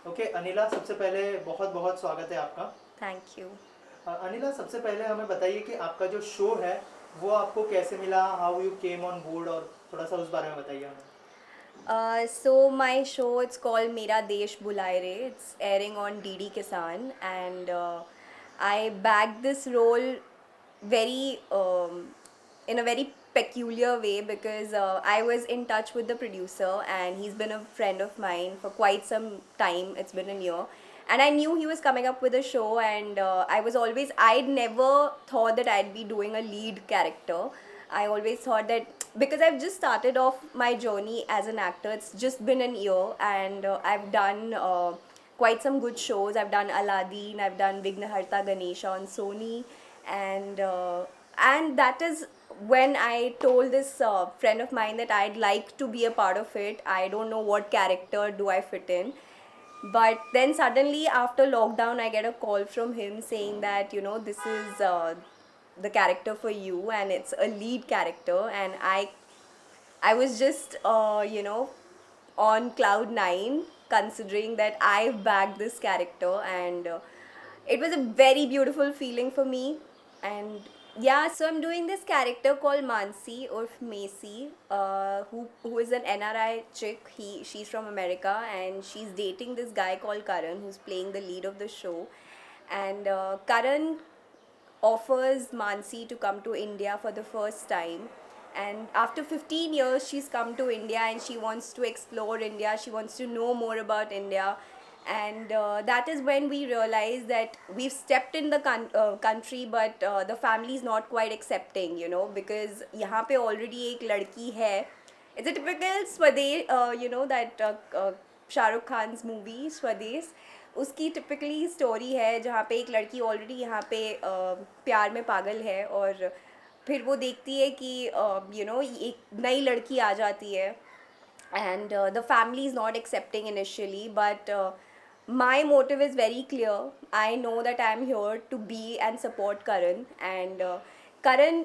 Okay Anila, सबसे पहले बहुत बहुत स्वागत है आपका। Thank you. अनिला, सबसे पहले हमें बताइए कि आपका जो शो है वो आपको कैसे मिला, how you came on board, और थोड़ा सा उस बारे में बताइए हमें। So my show, it's called Mera Desh Bulaye Re. It's airing on DD Kisan, and I bagged this role very in a very peculiar way because I was in touch with the producer, and he's been a friend of mine for quite some time. It's been a year. And I knew he was coming up with a show, and I'd never thought that I'd be doing a lead character. I always thought that because I've just started off my journey as an actor, it's just been an year, and I've done quite some good shows. I've done Aladdin, I've done Vignaharta Ganesha on Sony, and uh, and that is when I told this friend of mine that I'd like to be a part of it. I don't know what character do I fit in, but then suddenly after lockdown I get a call from him saying that this is the character for you, and it's a lead character. And I was just on cloud 9, considering that I've backed this character, and it was a very beautiful feeling for me. And yeah, so I'm doing this character called Mansi or Macy, who is an NRI chick. She's from America, and she's dating this guy called Karan, who's playing the lead of the show. And Karan offers Mansi to come to India for the first time. And after 15 years, she's come to India, and she wants to explore India. She wants to know more about India. And that is when we realize that we've stepped in the country, but the family is not quite accepting, because यहाँ पे already एक लड़की है. It's a typical Swades, that Shahrukh Khan's movie Swades. उसकी typically story है जहाँ पे एक लड़की ऑलरेडी यहाँ पे प्यार में पागल है, और फिर वो देखती है कि एक नई लड़की आ जाती है, and the family is not accepting initially, but my motive is very clear. I know that I am here to be and support Karan, and Karan,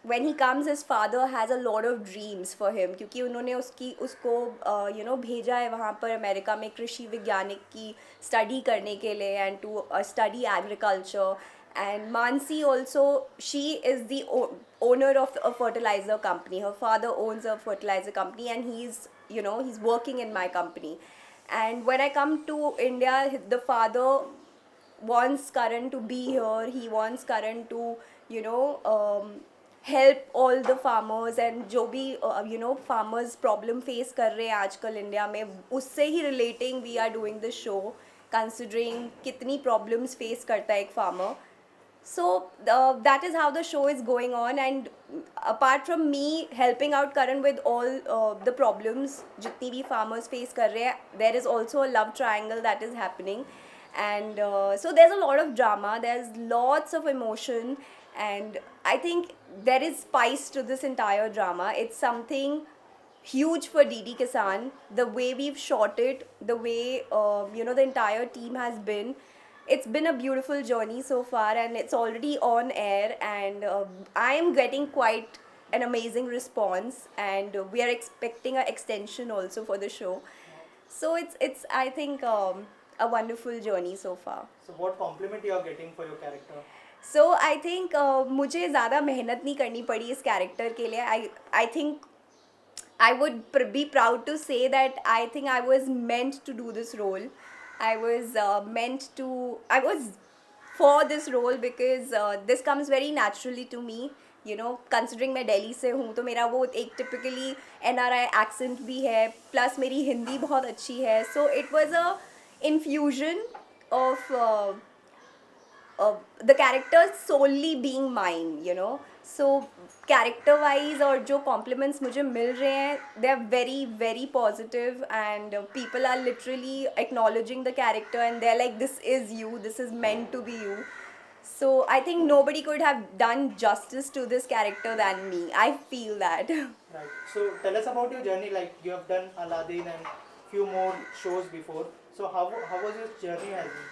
when he comes, his father has a lot of dreams for him, क्योंकि उन्होंने उसको भेजा है वहाँ पर America में कृषि वैज्ञानिक की स्टडी करने के लिए, and to study agriculture. And Mansi also, she is the owner of a fertilizer company. Her father owns a fertilizer company, and he's working in my company. And when I come to India, the father wants Karan to be here. He wants Karan to, you know, help all the farmers, and जो भी farmers problem face कर रहे हैं आजकल India में, उससे ही relating we are doing the show, considering कितनी problems face करता है एक farmer. So that is how the show is going on, and apart from me helping out Karan with all the problems जितनी भी farmers face कर रहे हैं, there is also a love triangle that is happening. And so there's a lot of drama, there's lots of emotion, and I think there is spice to this entire drama. It's something huge for DD Kisan. The way we've shot it, the way the entire team has been. It's been a beautiful journey so far, and it's already on air, and I am getting quite an amazing response, and we are expecting an extension also for the show. So it's I think a wonderful journey so far. So what compliment you are getting for your character? So I think मुझे ज़्यादा मेहनत नहीं करनी पड़ी इस character के लिए. I think I would be proud to say that I think I was meant to do this role. I was for this role because this comes very naturally to me. Considering मैं दिल्ली से हूँ, तो मेरा वो एक typically NRI accent भी है, plus मेरी हिंदी बहुत अच्छी है. So it was a infusion of the character solely being mine. So character wise और जो compliments मुझे मिल रहे हैं, they are very very positive, and people are literally acknowledging the character, and they're like, this is you, this is meant to be you. So I think nobody could have done justice to this character than me. I feel that. Right. So tell us about your journey. Like, you have done Aladdin and few more shows before. So how was your journey has been?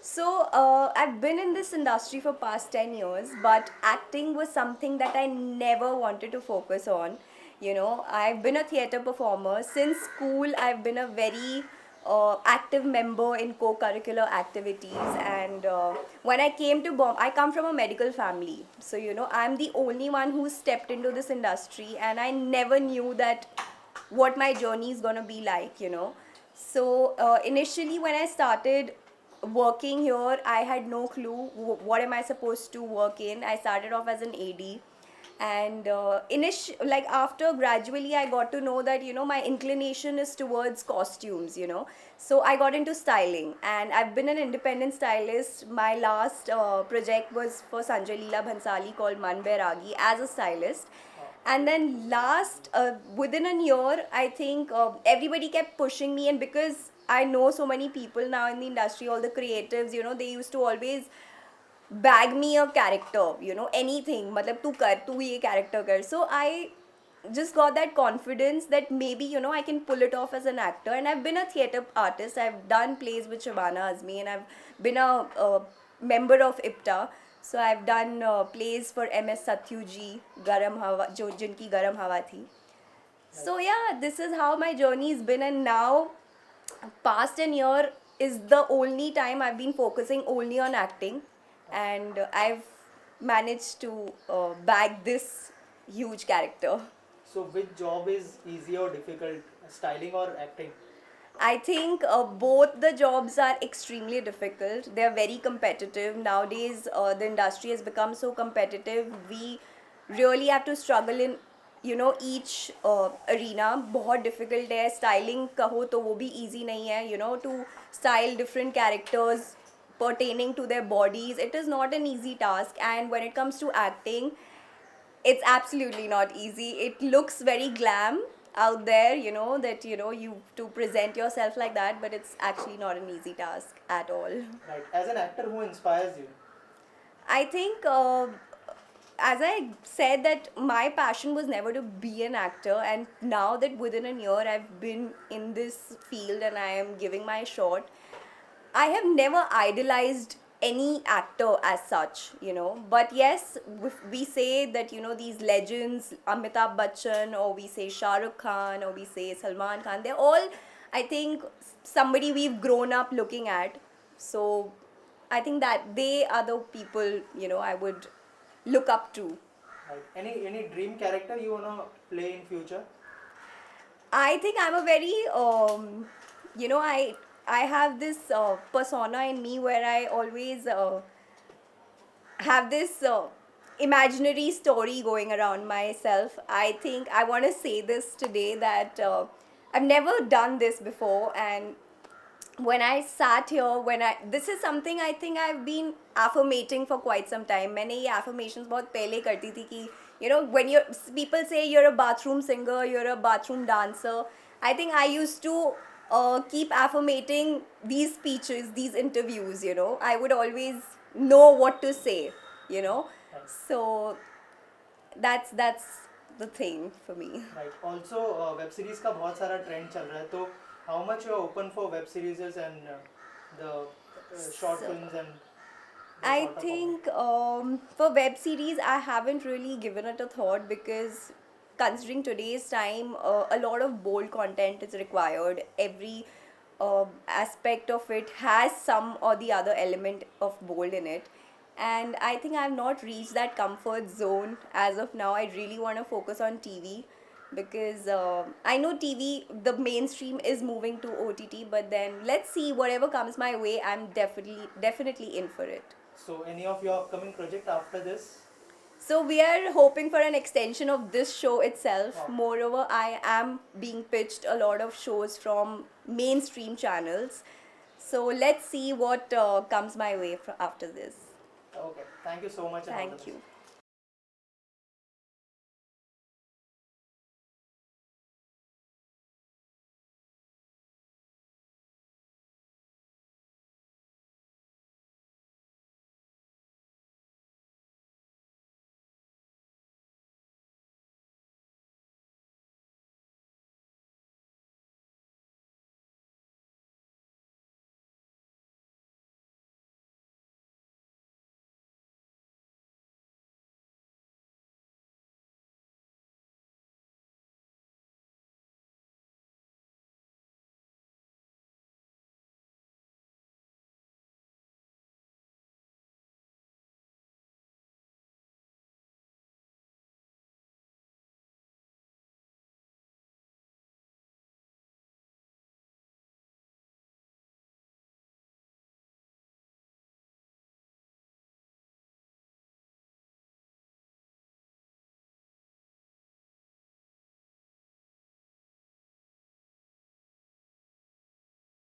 So I've been in this industry for past 10 years, but acting was something that I never wanted to focus on. I've been a theater performer since school. I've been a very active member in co-curricular activities. And when I came to I come from a medical family, so I'm the only one who stepped into this industry, and I never knew that what my journey is gonna be like. So initially, when I started working here, I had no clue what am I supposed to work in. I started off as an AD, and like after gradually I got to know that my inclination is towards costumes. So I got into styling, and I've been an independent stylist. My last project was for Sanjay Leela Bhansali called Man Bairagi as a stylist. And then last within a year, I think everybody kept pushing me, and because I know so many people now in the industry, all the creatives, they used to always bag me a character, anything, matlab tu kar, tu ye character kar. So I just got that confidence that maybe I can pull it off as an actor. And I've been a theatre artist. I've done plays with Shabana Azmi, and I've been a member of IPTA. So I've done plays for MS Satyu ji, Garam Hawa, jo jinki Garam Hawa thi. So yeah, this is how my journey's been, and now past an year is the only time I've been focusing only on acting, and I've managed to bag this huge character. So which job is easier or difficult, styling or acting? I think both the jobs are extremely difficult. They're very competitive. Nowadays, the industry has become so competitive. We really have to struggle in each arena. बहुत difficult है. Styling कहो तो वो भी easy नहीं है. To style different characters pertaining to their bodies, it is not an easy task. And when it comes to acting, it's absolutely not easy. It looks very glam out there, that you to present yourself like that, but it's actually not an easy task at all. Right. As an actor, who inspires you? I think as I said, that my passion was never to be an actor, and now that within a year I've been in this field and I am giving my shot, I have never idolized any actor as such, But yes, if we say that, these legends, Amitabh Bachchan, or we say Shah Rukh Khan, or we say Salman Khan, they're all, I think, somebody we've grown up looking at. So I think that they are the people, I would look up to. Right. Any dream character you wanna play in future? I think I'm a very, I have this persona in me where I always have this imaginary story going around myself. I think I want to say this today that I've never done this before, and when I sat here, this is something I think I've been affirmating for quite some time. मैंने ये affirmations बहुत पहले करती थी कि when people say you're a bathroom singer, you're a bathroom dancer. I think I used to keep affirmating these speeches, these interviews. I would always know what to say. So that's the thing for me. Right. Also, web series का बहुत सारा trend चल रहा है, तो how much you are open for web series and the short films and I sort of think for web series, I haven't really given it a thought, because considering today's time, a lot of bold content is required. Every aspect of it has some or the other element of bold in it. And I think I've not reached that comfort zone as of now. I really want to focus on TV, because I know TV, the mainstream is moving to OTT, but then let's see, whatever comes my way, I'm definitely in for it. So any of your upcoming project after this? So we are hoping for an extension of this show itself. Wow. Moreover, I am being pitched a lot of shows from mainstream channels. So let's see what comes my way after this. Okay. Thank you so much. And all the Thank best. you.